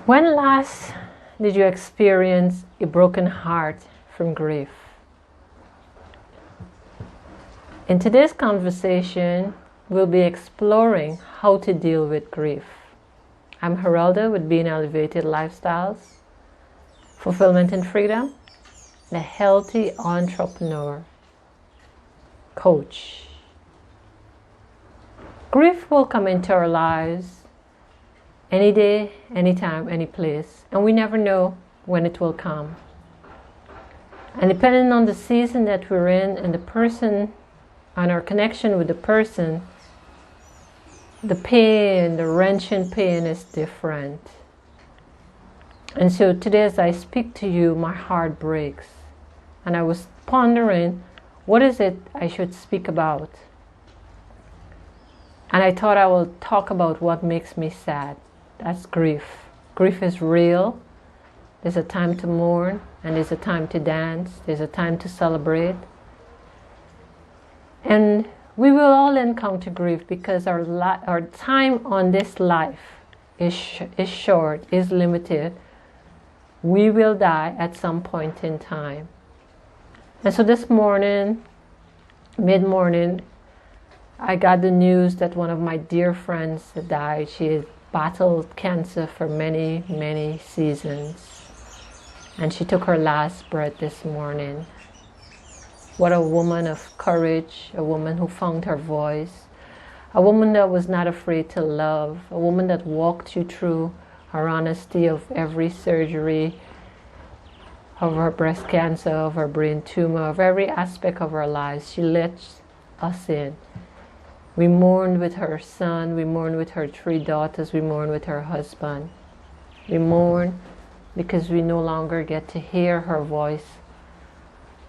When last did you experience a broken heart from grief? In today's conversation, we'll be exploring how to deal with grief. I'm Geralda with Being Elevated Lifestyles, Fulfillment and Freedom, the healthy entrepreneur, coach. Grief will come into our lives any day, anytime, any place, and we never know when it will come. And depending on the season that we're in and the person and our connection with the person, the pain, the wrenching pain is different. And so today as I speak to you, my heart breaks. And I was pondering, what is it I should speak about? And I thought I will talk about what makes me sad. That's grief. Grief is real. There's a time to mourn, and there's a time to dance. There's a time to celebrate. And we will all encounter grief because our time on this life is short, is limited. We will die at some point in time. And so this morning, mid-morning, I got the news that one of my dear friends had died. She had battled cancer for many, many seasons. And she took her last breath this morning. What a woman of courage, a woman who found her voice, a woman that was not afraid to love, a woman that walked you through her honesty of every surgery, of her breast cancer, of her brain tumor, of every aspect of her lives. She let us in. We mourned with her son, we mourned with her 3 daughters, we mourned with her husband. We mourn because we no longer get to hear her voice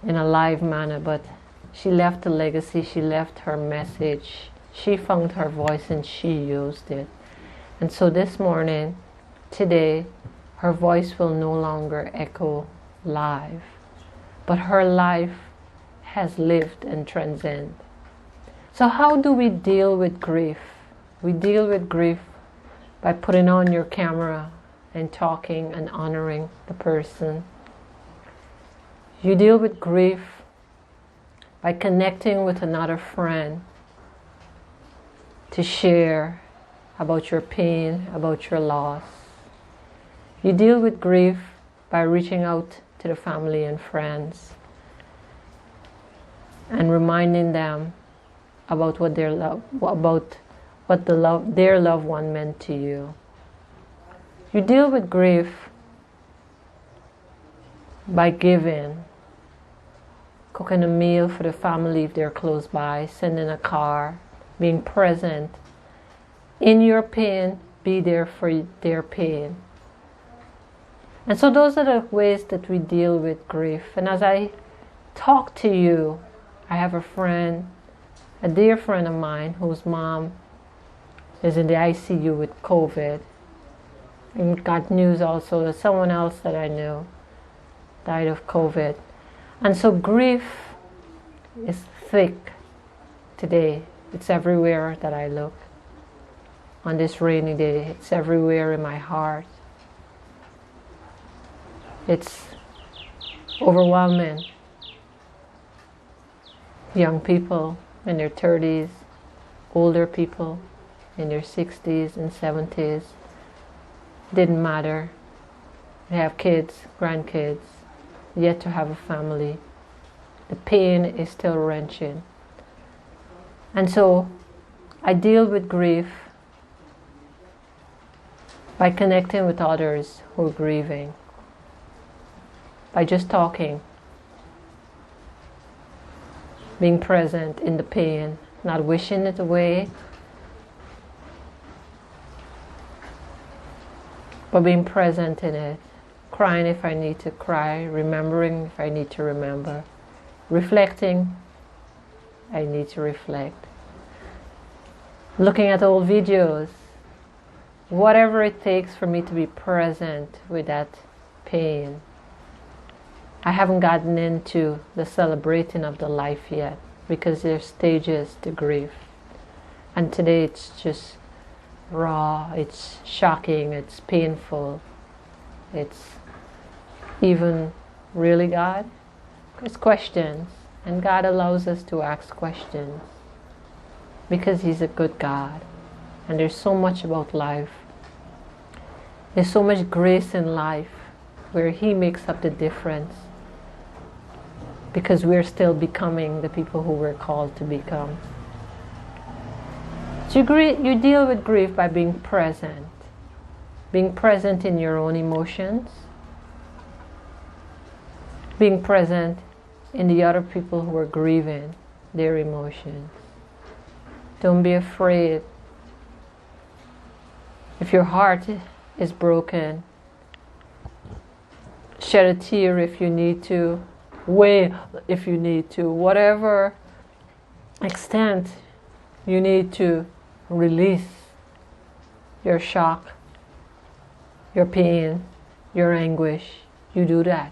in a live manner, but she left a legacy, she left her message. She found her voice and she used it. And so this morning, today, her voice will no longer echo live, but her life has lived and transcended. So how do we deal with grief? We deal with grief by putting on your camera and talking and honoring the person. You deal with grief by connecting with another friend to share about your pain, about your loss. You deal with grief by reaching out to the family and friends and reminding them about what their loved one meant to you. You deal with grief by giving, cooking a meal for the family if they're close by, sending a car, being present. In your pain, be there for their pain. And so those are the ways that we deal with grief. And as I talk to you, I have a dear friend of mine whose mom is in the ICU with COVID. And got news also that someone else that I knew died of COVID. And so grief is thick today. It's everywhere that I look. On this rainy day, it's everywhere in my heart. It's overwhelming. Young people in their 30s, older people in their 60s and 70s. Didn't matter. They have kids, grandkids, yet to have a family. The pain is still wrenching. And so I deal with grief by connecting with others who are grieving, by just talking, being present in the pain, not wishing it away, but being present in it, crying if I need to cry, remembering if I need to remember, reflecting, I need to reflect, looking at old videos, whatever it takes for me to be present with that pain. I haven't gotten into the celebrating of the life yet because there's stages to grief. And today it's just raw, it's shocking, it's painful. it's even really God? It's questions. And God allows us to ask questions because He's a good God. And there's so much about life. There's so much grace in life where He makes up the difference because we're still becoming the people who we're called to become. So you deal with grief by being present. Being present in your own emotions. Being present in the other people who are grieving their emotions. Don't be afraid. If your heart is broken, shed a tear if you need to, wail if you need to, whatever extent you need to release your shock, your pain, your anguish, you do that.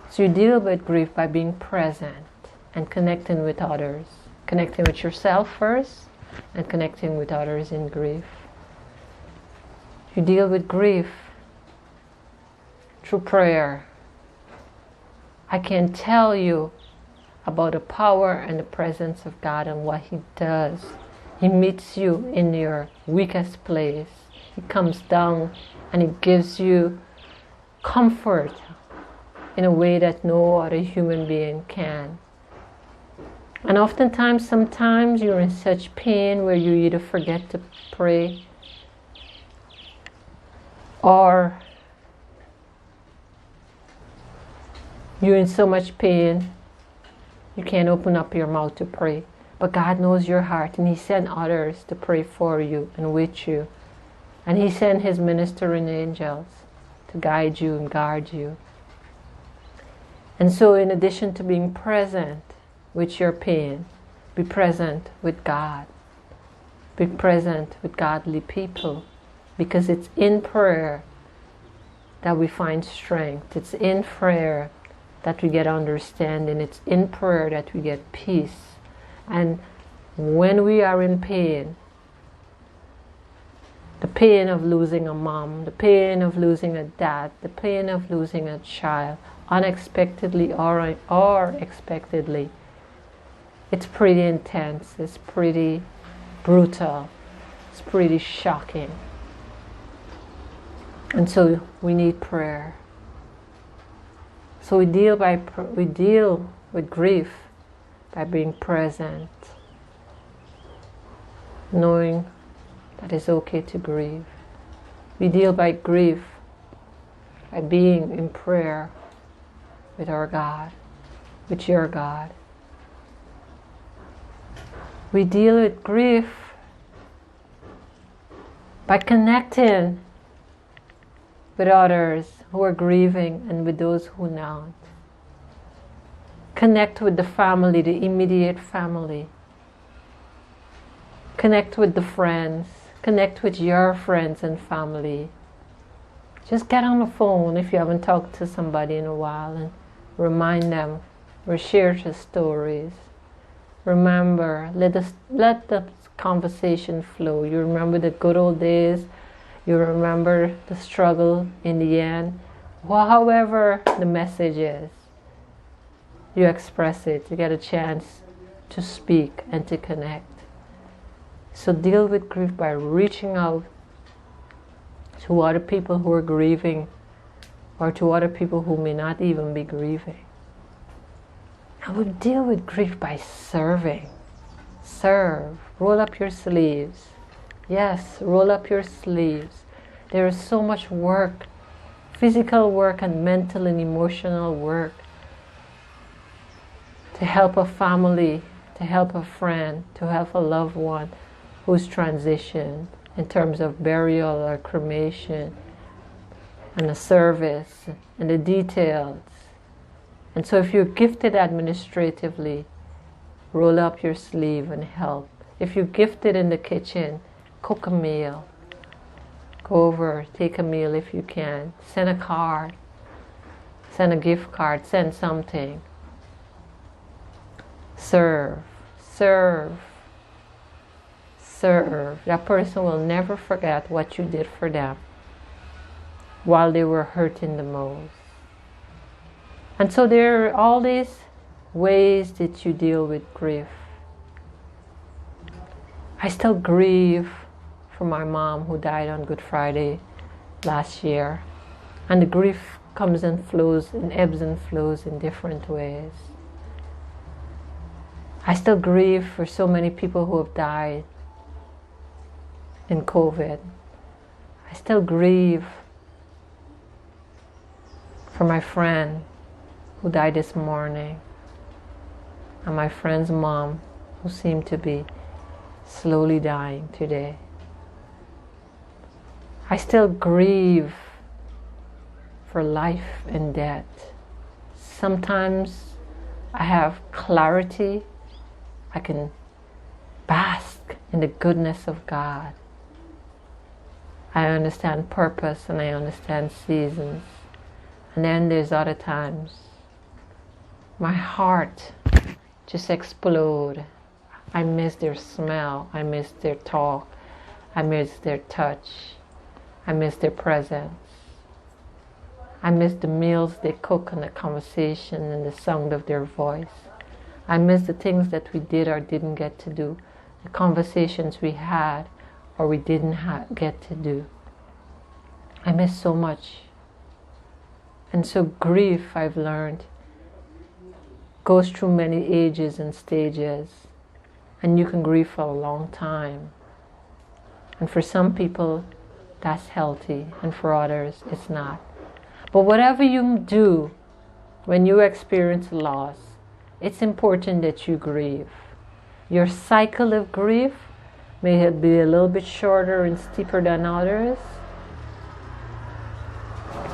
So you deal with grief by being present and connecting with others. Connecting with yourself first and connecting with others in grief. You deal with grief through prayer. I can tell you about the power and the presence of God and what He does. He meets you in your weakest place. He comes down and He gives you comfort in a way that no other human being can. And oftentimes, sometimes you're in such pain where you either forget to pray or you're in so much pain you can't open up your mouth to pray. But God knows your heart, and He sent others to pray for you and with you. And He sent His ministering angels to guide you and guard you. And so in addition to being present with your pain, be present with God. Be present with godly people. Because it's in prayer that we find strength. It's in prayer that we get understanding. It's in prayer that we get peace. And when we are in pain, the pain of losing a mom, the pain of losing a dad, the pain of losing a child, unexpectedly or expectedly, it's pretty intense, it's pretty brutal, it's pretty shocking. And so we need prayer. So we deal with grief by being present, knowing that it's okay to grieve. We deal by grief by being in prayer with our God, with your God. We deal with grief by connecting with others who are grieving and with those who not. Connect with the family, the immediate family. Connect with the friends. Connect with your friends and family. Just get on the phone if you haven't talked to somebody in a while and remind them or share the stories. Remember, let the conversation flow. You remember the good old days. You remember the struggle in the end. Well, however the message is, you express it. You get a chance to speak and to connect. So deal with grief by reaching out to other people who are grieving or to other people who may not even be grieving. And we deal with grief by serving. Serve. Roll up your sleeves. Yes, roll up your sleeves. There is so much work, physical work and mental and emotional work to help a family, to help a friend, to help a loved one who's transitioned in terms of burial or cremation and the service and the details. And so if you're gifted administratively, roll up your sleeve and help. If you're gifted in the kitchen, cook a meal. Go over, take a meal if you can. Send a card. Send a gift card. Send something. Serve. Serve. Serve. That person will never forget what you did for them. while they were hurting the most. And so there are all these ways that you deal with grief. I still grieve for my mom who died on Good Friday last year. And the grief comes and flows, and ebbs and flows in different ways. I still grieve for so many people who have died in COVID. I still grieve for my friend who died this morning, and my friend's mom who seemed to be slowly dying today. I still grieve for life and death. Sometimes I have clarity. I can bask in the goodness of God. I understand purpose and I understand seasons. And then there's other times my heart just explodes. I miss their smell. I miss their talk. I miss their touch. I miss their presence. I miss the meals they cook and the conversation and the sound of their voice. I miss the things that we did or didn't get to do, the conversations we had or we didn't get to do. I miss so much. And so grief, I've learned, goes through many ages and stages. And you can grieve for a long time. And for some people, that's healthy, and for others, it's not. But whatever you do when you experience loss, it's important that you grieve. Your cycle of grief may be a little bit shorter and steeper than others,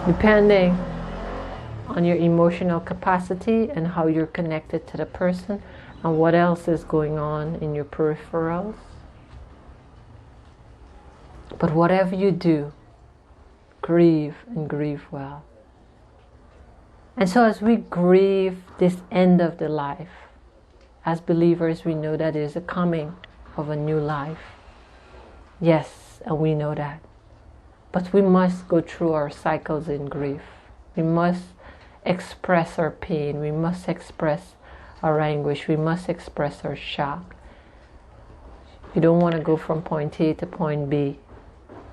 depending on your emotional capacity and how you're connected to the person and what else is going on in your peripherals. But whatever you do, grieve and grieve well. And so as we grieve this end of the life, as believers we know that there's a coming of a new life. Yes, and we know that. But we must go through our cycles in grief. We must express our pain. We must express our anguish. We must express our shock. You don't want to go from point A to point B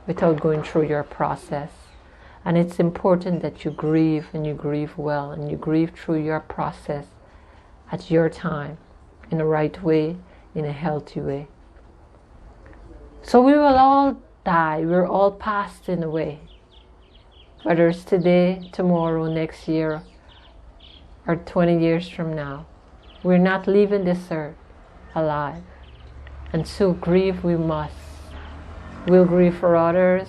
without going through your process. And it's important that you grieve and you grieve well and you grieve through your process at your time, in the right way, in a healthy way. So we will all die. We're all passing away. Whether it's today, tomorrow, next year, or 20 years from now. We're not leaving this earth alive. And so grieve we must. We'll grieve for others,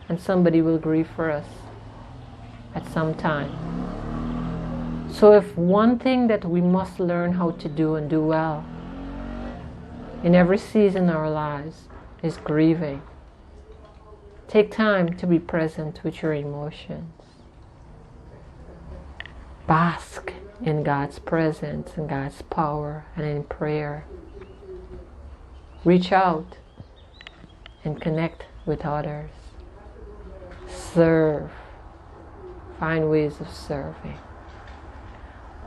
and somebody will grieve for us at some time. So if one thing that we must learn how to do and do well in every season of our lives is grieving. Take time to be present with your emotions. Bask in God's presence and God's power and in prayer. Reach out and connect with others. Serve. Find ways of serving.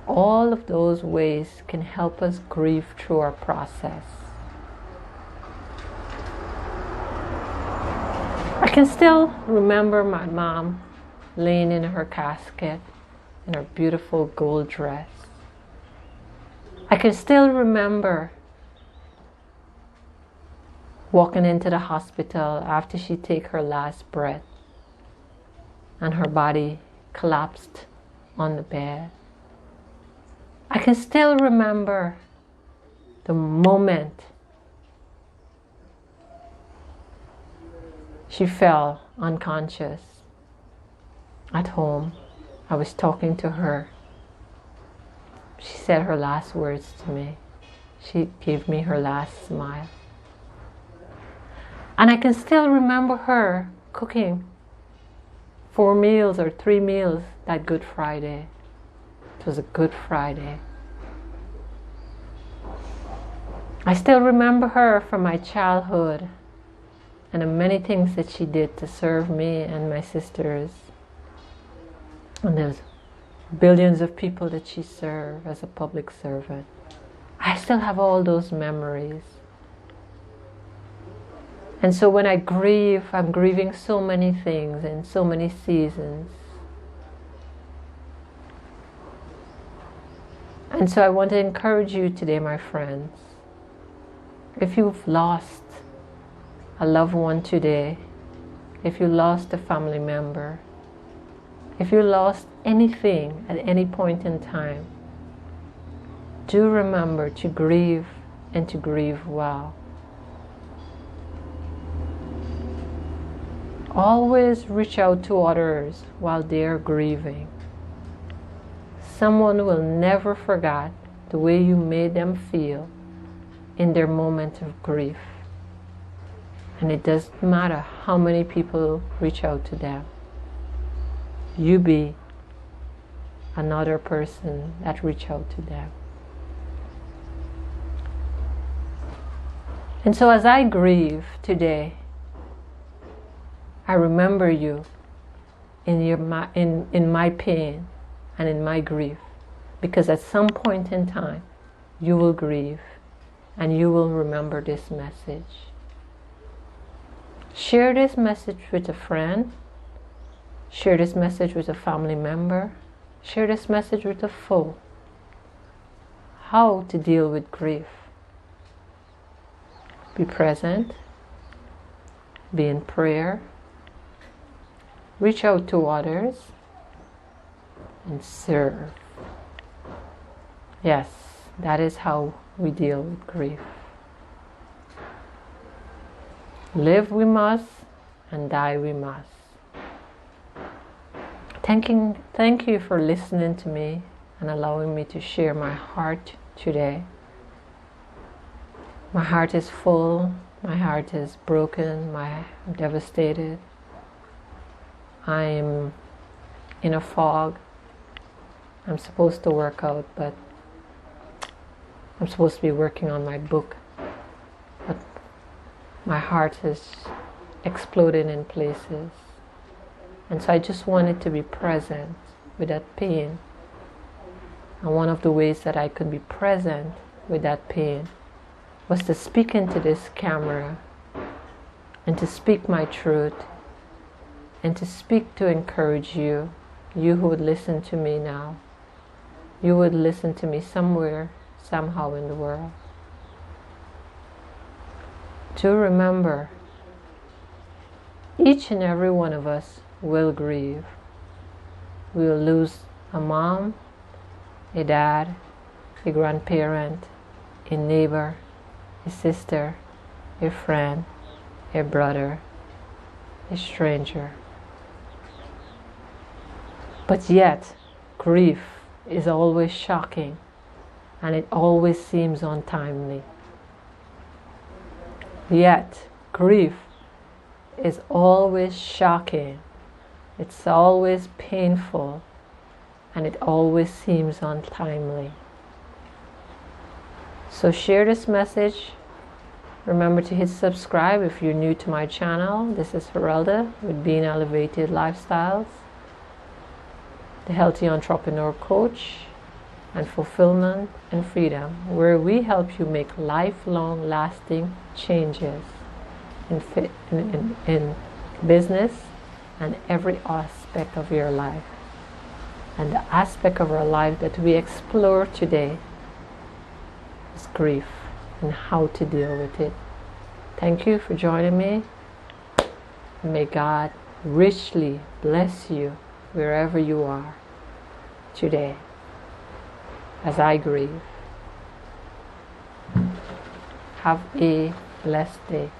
All of those ways can help us grieve through our process. I can still remember my mom laying in her casket in her beautiful gold dress. I can still remember walking into the hospital after she took her last breath and her body collapsed on the bed. I can still remember the moment she fell unconscious at home. I was talking to her. She said her last words to me. She gave me her last smile. And I can still remember her cooking 4 meals or 3 meals that Good Friday. It was a Good Friday. I still remember her from my childhood and the many things that she did to serve me and my sisters and there's billions of people that she served as a public servant. I still have all those memories. And so when I grieve, I'm grieving so many things in so many seasons. And so I want to encourage you today, my friends. If you've lost a loved one today, if you lost a family member, if you lost anything at any point in time, do remember to grieve and to grieve well. Always reach out to others while they are grieving. Someone will never forget the way you made them feel in their moment of grief. And it doesn't matter how many people reach out to them. You be another person that reach out to them. And so as I grieve today, I remember you in my pain and in my grief, because at some point in time you will grieve and you will remember this message. Share this message with a friend, share this message with a family member, share this message with a foe. How to deal with grief. Be present, be in prayer, reach out to others, and serve. Yes, that is how we deal with grief. Live we must, and die we must. Thank you for listening to me and allowing me to share my heart today. My heart is full, my heart is broken, I'm devastated. I am in a fog. I'm supposed to work out, but I'm supposed to be working on my book. But my heart is exploding in places. And so I just wanted to be present with that pain. And one of the ways that I could be present with that pain was to speak into this camera and to speak my truth and to speak to encourage you, you who would listen to me now. You would listen to me somewhere, somehow in the world. To remember, each and every one of us will grieve. We will lose a mom, a dad, a grandparent, a neighbor, a sister, a friend, a brother, a stranger. But yet, grief is always shocking, and it always seems untimely. Yet, grief is always shocking, it's always painful, and it always seems untimely. So share this message. Remember to hit subscribe if you're new to my channel. This is Herelda with Being Elevated Lifestyles, the Healthy Entrepreneur Coach, and Fulfillment and Freedom, where we help you make lifelong lasting changes in business and every aspect of your life. And the aspect of our life that we explore today is grief and how to deal with it. Thank you for joining me. May God richly bless you wherever you are today as I grieve. Have a blessed day.